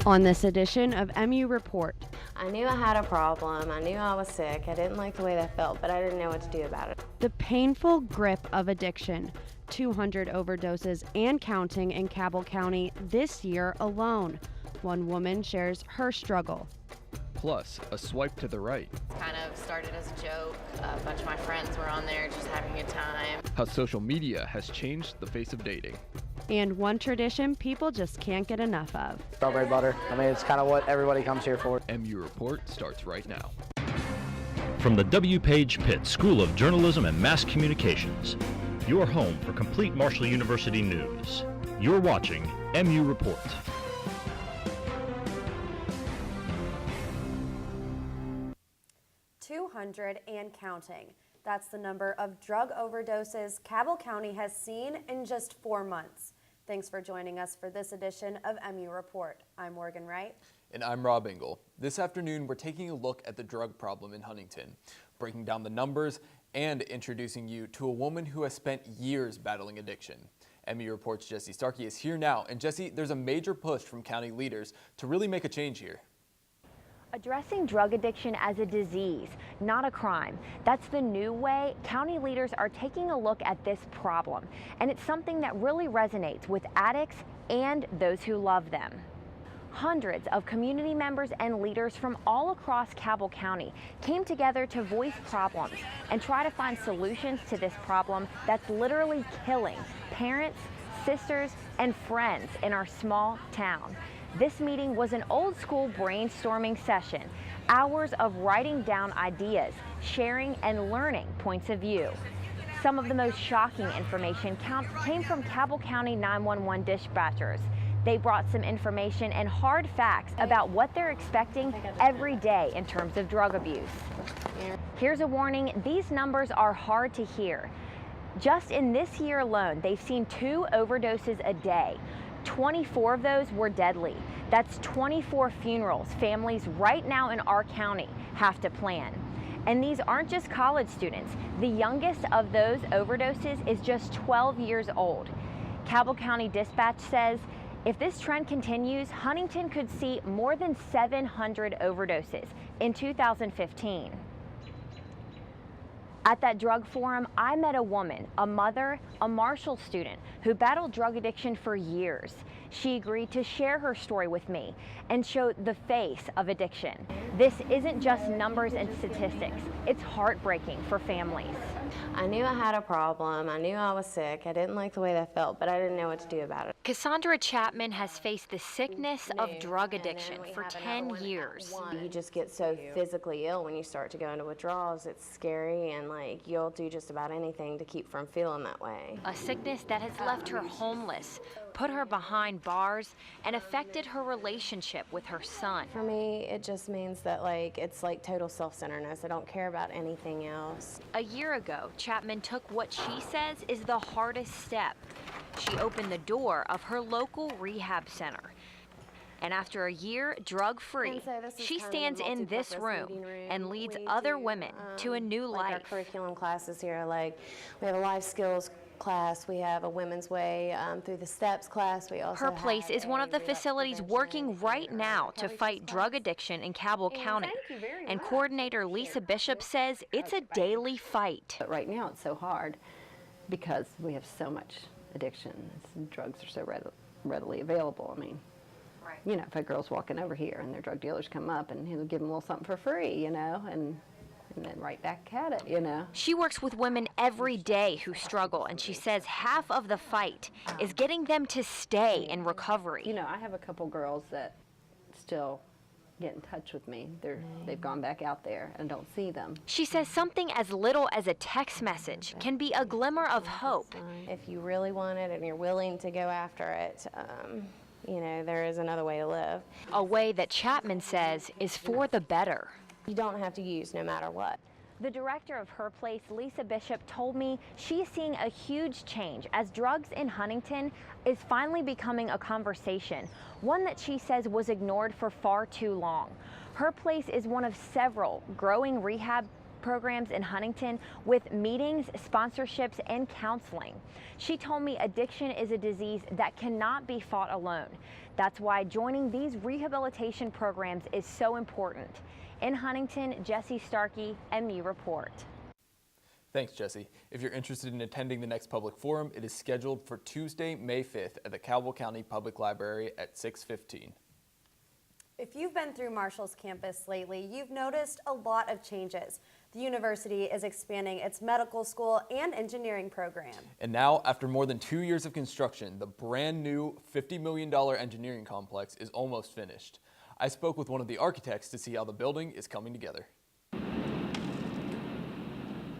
On this edition of MU Report. I knew I had a problem. I knew I was sick. I didn't like the way that felt, but I didn't know what to do about it. The painful grip of addiction. 200 overdoses and counting in Cabell County this year alone. One woman shares her struggle. Plus, a swipe to the right. Kind of started as a joke. A bunch of my friends were on there just having a good time. How social media has changed the face of dating. And one tradition people just can't get enough of. Strawberry butter. I mean, it's kind of what everybody comes here for. MU Report starts right now. From the W. Page Pitt School of Journalism and Mass Communications, your home for complete Marshall University news. You're watching MU Report. $200 and counting. That's the number of drug overdoses Cabell County has seen in just 4 months. Thanks for joining us for this edition of MU Report. I'm Morgan Wright. And I'm Rob Engel. This afternoon, we're taking a look at the drug problem in Huntington, breaking down the numbers and introducing you to a woman who has spent years battling addiction. MU Report's Jesse Starkey is here now. And Jesse, there's a major push from county leaders to really make a change here. Addressing drug addiction as a disease, not a crime. That's the new way county leaders are taking a look at this problem. And it's something that really resonates with addicts and those who love them. Hundreds of community members and leaders from all across Cabell County came together to voice problems and try to find solutions to this problem that's literally killing parents, sisters, and friends in our small town. This meeting was an old-school brainstorming session, hours of writing down ideas, sharing and learning points of view. Some of the most shocking information came from Cabell County 911 dispatchers. They brought some information and hard facts about what they're expecting every day in terms of drug abuse. Here's a warning, these numbers are hard to hear. Just in this year alone, they've seen 2 overdoses a day. 24 of those were deadly. That's 24 funerals families right now in our county have to plan. And these aren't just college students. The youngest of those overdoses is just 12 years old. Cabell County Dispatch says if this trend continues, Huntington could see more than 700 overdoses in 2015. At that drug forum, I met a woman, a mother, a Marshall student who battled drug addiction for years. She agreed to share her story with me and show the face of addiction. This isn't just numbers and statistics. It's heartbreaking for families. I knew I had a problem. I knew I was sick. I didn't like the way that felt, but I didn't know what to do about it. Cassandra Chapman has faced the sickness of drug addiction for 10 years. You just get so physically ill when you start to go into withdrawals. It's scary, and like you'll do just about anything to keep from feeling that way. A sickness that has left her homeless, put her behind bars, and affected her relationship with her son. For me, it just means that it's like total self-centeredness. I don't care about anything else. A year ago, Chapman took what she says is the hardest step. She opened the door of her local rehab center. And after a year drug-free, she stands in this room and leads other women to a new life. Our curriculum classes here, we have a life skills class, we have a women's way through the steps class. We also Her place is one of the facilities working right now to fight drug addiction in Cabell County. And coordinator Lisa Bishop says it's a daily fight. But right now it's so hard because we have so much addiction. Drugs are so readily available. I mean, you know, if a girl's walking over here and their drug dealers come up and he'll give them a little something for free, you know, and then right back at it, you know. She works with women every day who struggle, and she says half of the fight is getting them to stay in recovery. You know, I have a couple girls that still get in touch with me. They've gone back out there and don't see them. She says something as little as a text message can be a glimmer of hope. If you really want it and you're willing to go after it, you know, there is another way to live. A way that Chapman says is for the better. You don't have to use no matter what. The director of her place, Lisa Bishop, told me she's seeing a huge change as drugs in Huntington is finally becoming a conversation, one that she says was ignored for far too long. Her place is one of several growing rehab programs in Huntington with meetings, sponsorships, and counseling. She told me addiction is a disease that cannot be fought alone. That's why joining these rehabilitation programs is so important. In Huntington, Jesse Starkey, MU Report. Thanks, Jesse. If you're interested in attending the next public forum, it is scheduled for Tuesday, May 5th at the Caldwell County Public Library at 6:15. If you've been through Marshall's campus lately, you've noticed a lot of changes. The university is expanding its medical school and engineering program. And now, after more than 2 years of construction, the brand new $50 million engineering complex is almost finished. I spoke with one of the architects to see how the building is coming together.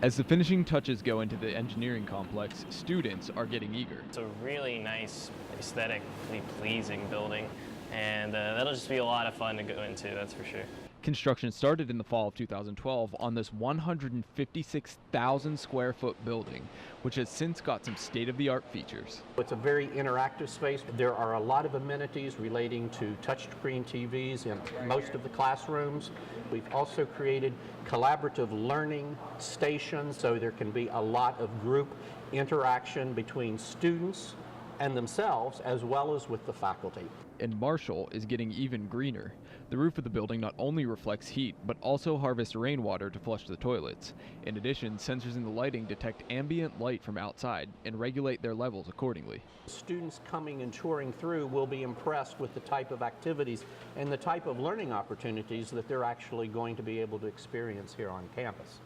As the finishing touches go into the engineering complex, students are getting eager. It's a really nice, aesthetically pleasing building, and that'll just be a lot of fun to go into, that's for sure. Construction started in the fall of 2012 on this 156,000 square foot building, which has since got some state-of-the-art features. It's a very interactive space. There are a lot of amenities relating to touchscreen TVs in most of the classrooms. We've also created collaborative learning stations, so there can be a lot of group interaction between students and themselves, as well as with the faculty. And Marshall is getting even greener. The roof of the building not only reflects heat, but also harvests rainwater to flush the toilets. In addition, sensors in the lighting detect ambient light from outside and regulate their levels accordingly. Students coming and touring through will be impressed with the type of activities and the type of learning opportunities that they're actually going to be able to experience here on campus.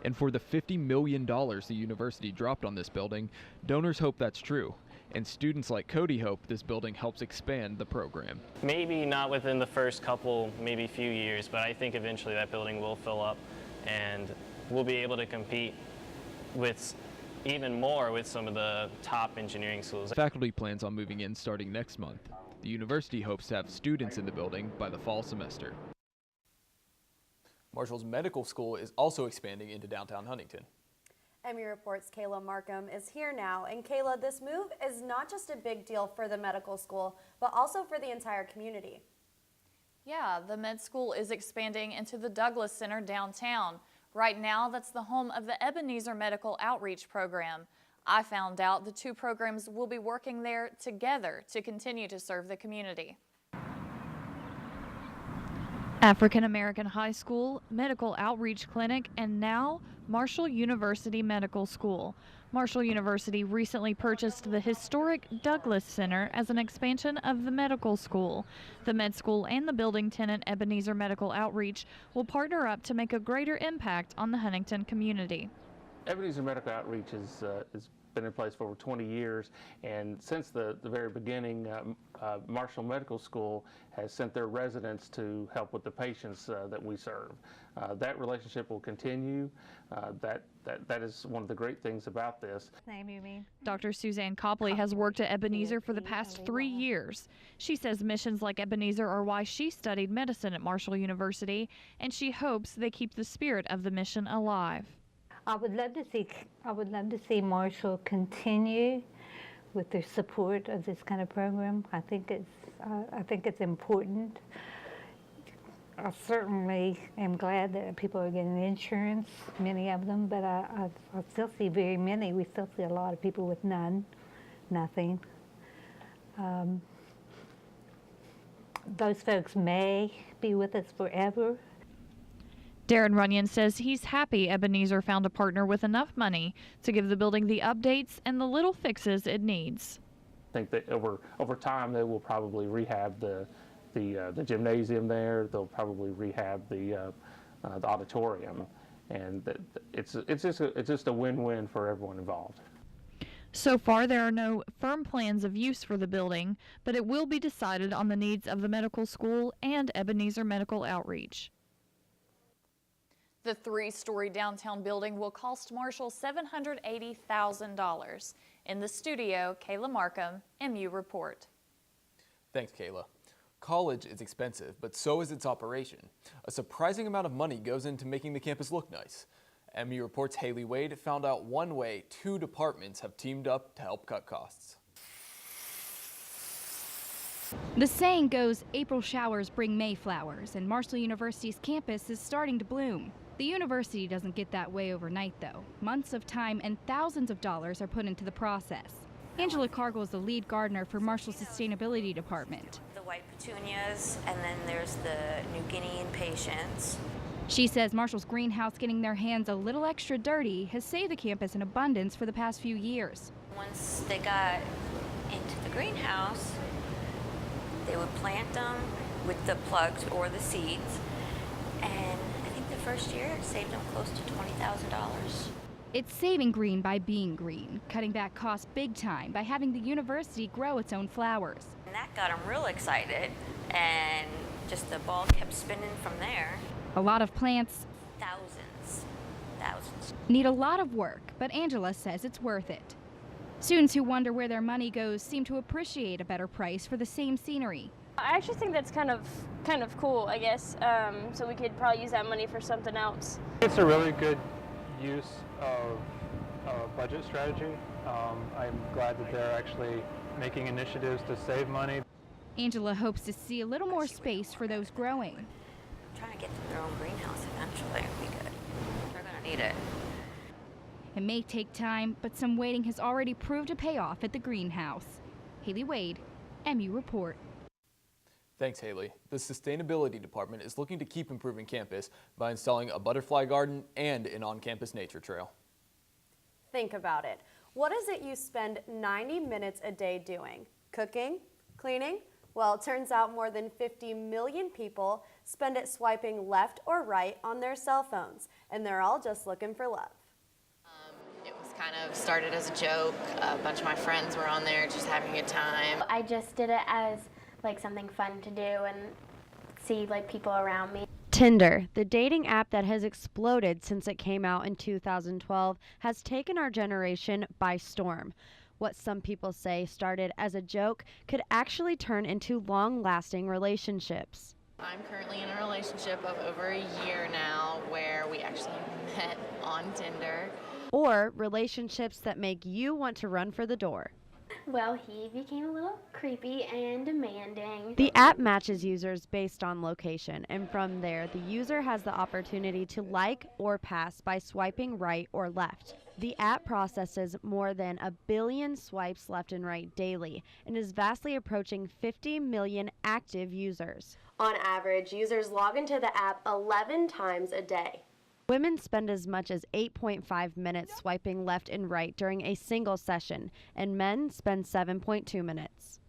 And for the $50 million the university dropped on this building, donors hope that's true. And students like Cody hope this building helps expand the program. Maybe not within the first couple, maybe few years, but I think eventually that building will fill up and we'll be able to compete with even more with some of the top engineering schools. Faculty plans on moving in starting next month. The university hopes to have students in the building by the fall semester. Marshall's medical school is also expanding into downtown Huntington. MU Report's Kayla Markham is here now. And Kayla, this move is not just a big deal for the medical school, but also for the entire community. Yeah, the med school is expanding into the Douglas Center downtown. Right now, that's the home of the Ebenezer Medical Outreach Program. I found out the two programs will be working there together to continue to serve the community. African American High School, Medical Outreach Clinic, and now Marshall University Medical School. Marshall University recently purchased the historic Douglas Center as an expansion of the medical school. The med school and the building tenant Ebenezer Medical Outreach will partner up to make a greater impact on the Huntington community. Ebenezer Medical Outreach has been in place for over 20 years, and since the very beginning, Marshall Medical School has sent their residents to help with the patients that we serve. That relationship will continue. That is one of the great things about this. Dr. Suzanne Copley has worked at Ebenezer for the past 3 years. She says missions like Ebenezer are why she studied medicine at Marshall University, and she hopes they keep the spirit of the mission alive. I would love to see Marshall continue with their support of this kind of program. I think it's important. I certainly am glad that people are getting insurance, many of them, but I still see very many. We still see a lot of people with nothing. Those folks may be with us forever. Darren Runyon says he's happy Ebenezer found a partner with enough money to give the building the updates and the little fixes it needs. I think that over time they will probably rehab the gymnasium there. They'll probably rehab the auditorium, and it's just a win-win for everyone involved. So far, there are no firm plans of use for the building, but it will be decided on the needs of the medical school and Ebenezer Medical Outreach. The 3-story downtown building will cost Marshall $780,000. In the studio, Kayla Markham, MU Report. Thanks, Kayla. College is expensive, but so is its operation. A surprising amount of money goes into making the campus look nice. MU Report's Haley Wade found out one way 2 departments have teamed up to help cut costs. The saying goes, April showers bring May flowers, and Marshall University's campus is starting to bloom. The university doesn't get that way overnight, though. Months of time and thousands of dollars are put into the process. Angela Cargill is the lead gardener for Marshall's Sustainability Department. The white petunias, and then there's the New Guinea impatiens. She says Marshall's greenhouse getting their hands a little extra dirty has saved the campus in abundance for the past few years. Once they got into the greenhouse, they would plant them with the plugs or the seeds, and I think the first year it saved them close to $20,000. It's saving green by being green, cutting back costs big time by having the university grow its own flowers. And that got them real excited, and just the ball kept spinning from there. A lot of plants Thousands. need a lot of work, but Angela says it's worth it. Students who wonder where their money goes seem to appreciate a better price for the same scenery. I actually think that's kind of cool, I guess. So we could probably use that money for something else. It's a really good use of budget strategy. I'm glad that they're actually making initiatives to save money. Angela hopes to see a little more space for those growing. Trying to get them their own greenhouse eventually would be good. They're going to need it. It may take time, but some waiting has already proved to pay off at the greenhouse. Haley Wade, MU Report. Thanks, Haley. The Sustainability Department is looking to keep improving campus by installing a butterfly garden and an on-campus nature trail. Think about it. What is it you spend 90 minutes a day doing? Cooking? Cleaning? Well, it turns out more than 50 million people spend it swiping left or right on their cell phones, and they're all just looking for love. It was kind of started as a joke. A bunch of my friends were on there just having a good time. I just did it as like something fun to do and see like people around me. Tinder, the dating app that has exploded since it came out in 2012, has taken our generation by storm. What some people say started as a joke could actually turn into long-lasting relationships. I'm currently in a relationship of over a year now where we actually met on Tinder. Or relationships that make you want to run for the door. Well, he became a little creepy and demanding. The app matches users based on location, and from there, the user has the opportunity to like or pass by swiping right or left. The app processes more than 1 billion swipes left and right daily and is vastly approaching 50 million active users. On average, users log into the app 11 times a day. Women spend as much as 8.5 minutes swiping left and right during a single session, and men spend 7.2 minutes.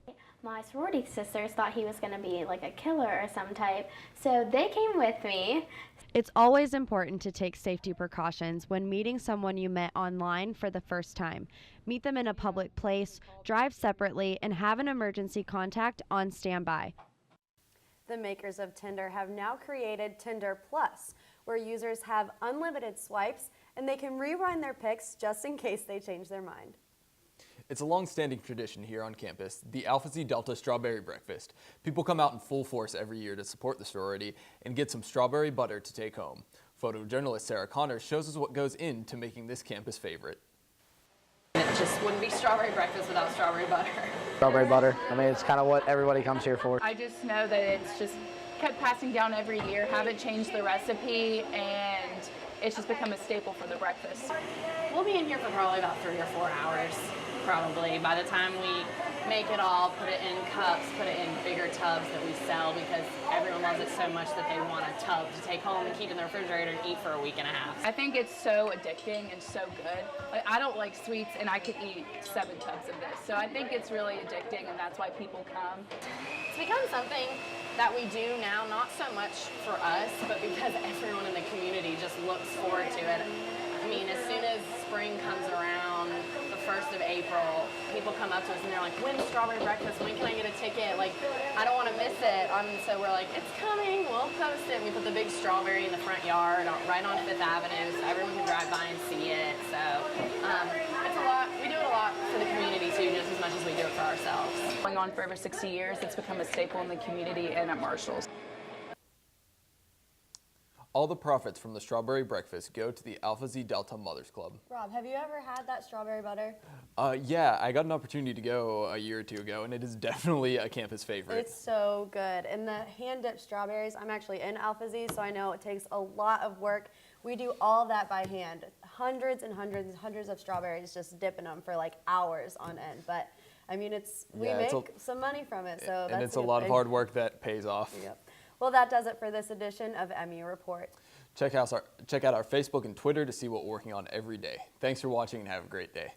My sorority sisters thought he was going to be like a killer or some type, so they came with me. It's always important to take safety precautions when meeting someone you met online for the first time. Meet them in a public place, drive separately, and have an emergency contact on standby. The makers of Tinder have now created Tinder Plus, where users have unlimited swipes and they can rewind their pics just in case they change their mind. It's a long-standing tradition here on campus, the Alpha Xi Delta Strawberry Breakfast. People come out in full force every year to support the sorority and get some strawberry butter to take home. Photojournalist Sarah Connors shows us what goes into making this campus favorite. It just wouldn't be strawberry breakfast without strawberry butter. Strawberry butter. I mean, it's kind of what everybody comes here for. I just know that it's just kept passing down every year, haven't changed the recipe, and it's just become a staple for the breakfast. We'll be in here for probably about 3 or 4 hours, probably. By the time we make it all, put it in cups, put it in bigger tubs that we sell because everyone loves it so much that they want a tub to take home and keep in the refrigerator and eat for a week and a half. I think it's so addicting and so good. Like, I don't like sweets, and I could eat 7 tubs of this. So I think it's really addicting, and that's why people come. It's become something that we do now, not so much for us, but because everyone in the community just looks forward to it. I mean, as soon as spring comes around, the 1st of April, people come up to us and they're like, when's strawberry breakfast? When can I get a ticket? Like, I don't want to miss it. So we're like, it's coming, we'll post it. We put the big strawberry in the front yard, right on 5th Avenue, so everyone can drive by and see it. So it's a lot. We do it a lot for the community too, just as much as we do it for ourselves. Going on for over 60 years, it's become a staple in the community and at Marshall's. All the profits from the strawberry breakfast go to the Alpha Zeta Delta Mothers Club. Rob, have you ever had that strawberry butter? Yeah, I got an opportunity to go a year or two ago, and it is definitely a campus favorite. It's so good. And the hand-dipped strawberries, I'm actually in Alpha Z, so I know it takes a lot of work. We do all that by hand. Hundreds and hundreds and hundreds of strawberries, just dipping them for like hours on end. But I mean, we make some money from it. So and it's a lot of hard work that pays off. Yep. Well, that does it for this edition of MU Report. Check out our Facebook and Twitter to see what we're working on every day. Thanks for watching and have a great day.